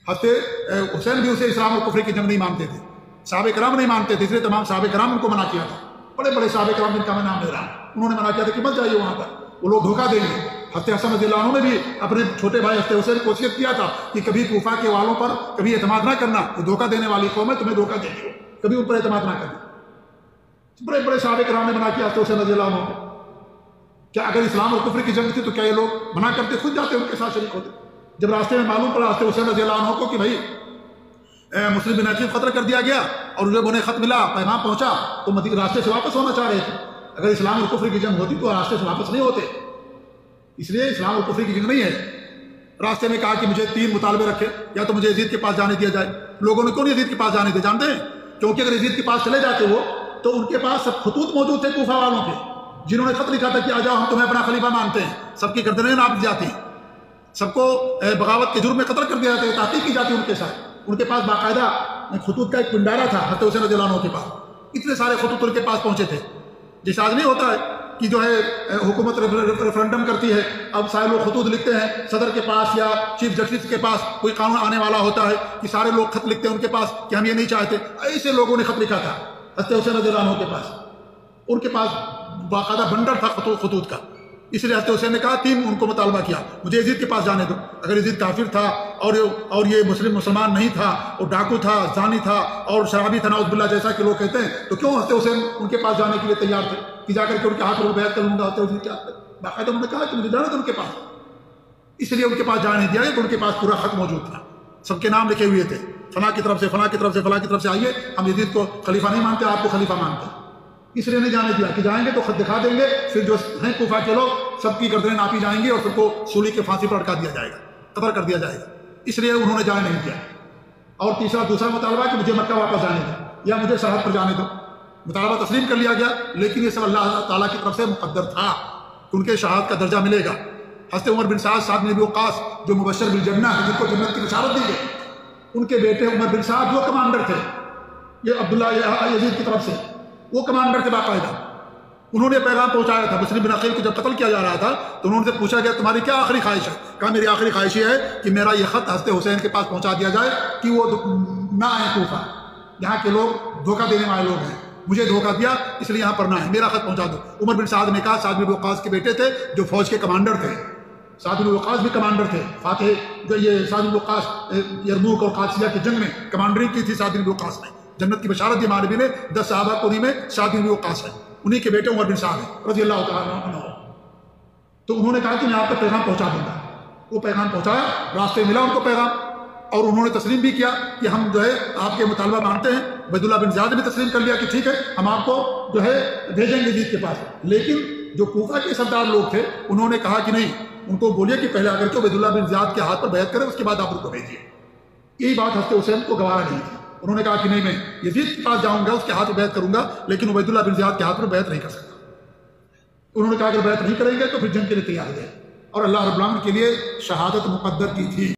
حضرت حسین بھی اسے اسلام اور کفر کی جنگ نہیں مانتے تھے، صحابہ کرام نہیں مانتے تھے، اس لیے تمام صحابہ کرام ان کو منع کیا تھا. بڑے بڑے صحابہ کرام جن کا میں نام لے رہا ہوں، انہوں نے منع کیا تھا کہ مت جائیے وہاں پر، وہ لوگ دھوکہ دیں گے. حضرت حسن رضی اللہ عنہ نے بھی اپنے چھوٹے بھائی حضرت حسین کو وصیت کیا تھا کہ کبھی کوفہ کے والوں پر کبھی اعتماد نہ کرنا، وہ دھوکہ دینے والی قوم ہے، تمہیں دھوکہ دے گی، کبھی ان پر اعتماد نہ کرنا. بڑے بڑے صحابہ کرام نے منع کیا حضرت حسین رضی اللہ عنہ کو. کیا اگر اسلام اور کفر کی جنگ تھی تو کیا یہ لوگ منع کرتے، خود جاتے ان کے ساتھ شریک ہوتے؟ جب راستے میں معلوم پڑا حضرت حسین رضی اللہ عنہ کو کہ بھائی مسلم بن عقیل قتل کر دیا گیا اور جب انہیں خط ملا، پیغام پہنچا، تو راستے سے واپس ہونا چاہ رہے تھے. اگر اسلام اور کفر کی جنگ ہوتی تو راستے سے واپس نہیں ہوتے، اس لیے اسلام اور کفر کی جنگ نہیں ہے. راستے میں کہا کہ مجھے 3 مطالبے رکھے، یا تو مجھے یزید کے پاس جانے دیا جائے. لوگوں نے کیوں یزید کے پاس جانے دیا جانتے ہیں؟ کیونکہ اگر یزید کے پاس چلے جاتے وہ تو ان کے پاس سب خطوط موجود تھے کوفہ والوں کے، جنہوں نے خط لکھا تھا کہ آ جاؤ ہم تمہیں اپنا خلیفہ مانتے ہیں. سب کی گردنیں ناپ دی جاتی، سب کو بغاوت کے جرم میں قتل کر دیا جاتا ہے، تحقیق کی جاتی ان کے ساتھ. ان کے پاس باقاعدہ خطوط کا ایک پنڈارا تھا حضرت حسین رضی اللہ عنہ کے پاس. اتنے سارے خطوط ان کے پاس پہنچے تھے. جیسے آج نہیں ہوتا ہے کہ جو ہے حکومت ریفرنڈم کرتی ہے، اب سارے لوگ خطوط لکھتے ہیں صدر کے پاس یا چیف جسٹس کے پاس، کوئی قانون آنے والا ہوتا ہے کہ سارے لوگ خط لکھتے ہیں ان کے پاس کہ ہم یہ نہیں چاہتے. ایسے لوگوں نے خط لکھا تھا حضرت حسین رضی اللہ عنہ کے پاس. ان کے پاس باقاعدہ بنڈر تھا خطوط کا. اس لیے حضرت حسین نے کہا 3 ان کو مطالبہ کیا، مجھے یزید کے پاس جانے دو. اگر یزید کافر تھا اور یہ مسلمان نہیں تھا، اور ڈاکو تھا، زانی تھا اور شرابی تھا نعوذ باللہ جیسا کہ لوگ کہتے ہیں، تو کیوں حضرت حسین ان کے پاس جانے کے لیے تیار تھے کہ جا کر کے ان کے ہاتھ پر بیعت کر لوں گا؟ حضرت حسین کیا باقاعدہ انہوں نے کہا کہ مجھے جانا تھا ان کے پاس. اس لیے ان کے پاس جانے دیا کہ ان کے پاس پورا خط موجود تھا، سب کے نام لکھے ہوئے تھے، فلاں کی طرف سے فلاں کی طرف سے فلاں کی طرف سے آئیے، ہم یزید کو خلیفہ نہیں مانتے، آپ کو خلیفہ مانتے ہیں. اس لیے نہیں جانے دیا کہ جائیں گے تو خط دکھا دیں گے، پھر جو ہیں کوفہ کے لوگ سب کی گردنیں ناپی جائیں گی اور سب کو سولی کے پھانسی پر اٹکا دیا جائے گا، قتل کر دیا جائے گا. اس لیے انہوں نے جانے نہیں دیا. اور دوسرا مطالبہ کہ مجھے مکہ واپس جانے دو یا مجھے سرحد پر جانے دو. مطالبہ تسلیم کر لیا گیا، لیکن یہ سب اللہ تعالیٰ کی طرف سے مقدر تھا کہ ان کے شہادت کا درجہ ملے گا. حضرت عمر بن سعد بن ابی وقاص جو مبشر بالجنہ ہے، جن کو جنت کی بشارت دی گئی، ان کے بیٹے عمر بن سعد جو کمانڈر تھے، یہ عبداللہ یزید کی طرف سے وہ کمانڈر تھے باقاعدہ. انہوں نے پیغام پہنچایا تھا. مسلم بن عقیل کو جب قتل کیا جا رہا تھا تو انہوں نے پوچھا گیا تمہاری کیا آخری خواہش ہے؟ کہا میری آخری خواہش یہ ہے کہ میرا یہ خط حضرت حسین کے پاس پہنچا دیا جائے کہ وہ نہ آئیں کوفہ، یہاں کے لوگ دھوکہ دینے والے لوگ ہیں، مجھے دھوکہ دیا اس لیے یہاں پر نہ ہے، میرا خط پہنچا دو. عمر بن سعد نے کہا، سعد بن وقاص کے بیٹے تھے جو فوج کے کمانڈر تھے، سعد بن وقاص بھی کمانڈر تھے، فاتح جو یہ سعد بن وقاص یرموک اور قادسیہ کی جنگ میں کمانڈرنگ کی تھی سعد بن وقاص نے. جنت کی بشارت دی مانوی نے 10 صحابہ کو انہی میں سعد بن وقاص ہے، انہی کے بیٹے عمر بن سعد ہیں رضی اللہ تعالیٰ عنہ. تو انہوں نے کہا کہ میں آپ تک پیغام پہنچا دوں گا. وہ پیغام پہنچایا، راستے ملا ان کو پیغام، اور انہوں نے تسلیم بھی کیا کہ ہم جو ہے آپ کے مطالبہ مانتے ہیں. عبید اللہ بن زیاد نے بھی تسلیم کر لیا کہ ٹھیک ہے ہم آپ کو جو ہے بھیجیں گے یزید کے پاس. لیکن جو کوفہ کے سردار لوگ تھے انہوں نے کہا کہ نہیں، ان کو بولیے کہ پہلے اگر عبید اللہ بن زیاد کے ہاتھ پر بیعت کریں، اس کے بعد آپ ان کو بھیجیے. یہی بات حضرت حسین کو گوارا نہیں تھی. انہوں نے کہا کہ نہیں، میں یزید کے پاس جاؤں گا، اس کے ہاتھ پر بیعت کروں گا، لیکن عبید اللہ بن زیاد کے ہاتھ پر بیعت نہیں کر سکتا. انہوں نے کہا اگر بیعت نہیں کریں گے تو پھر جنگ کے لیے تیار ہے. اور اللہ رب العالمین کے لیے شہادت مقدر کی تھی.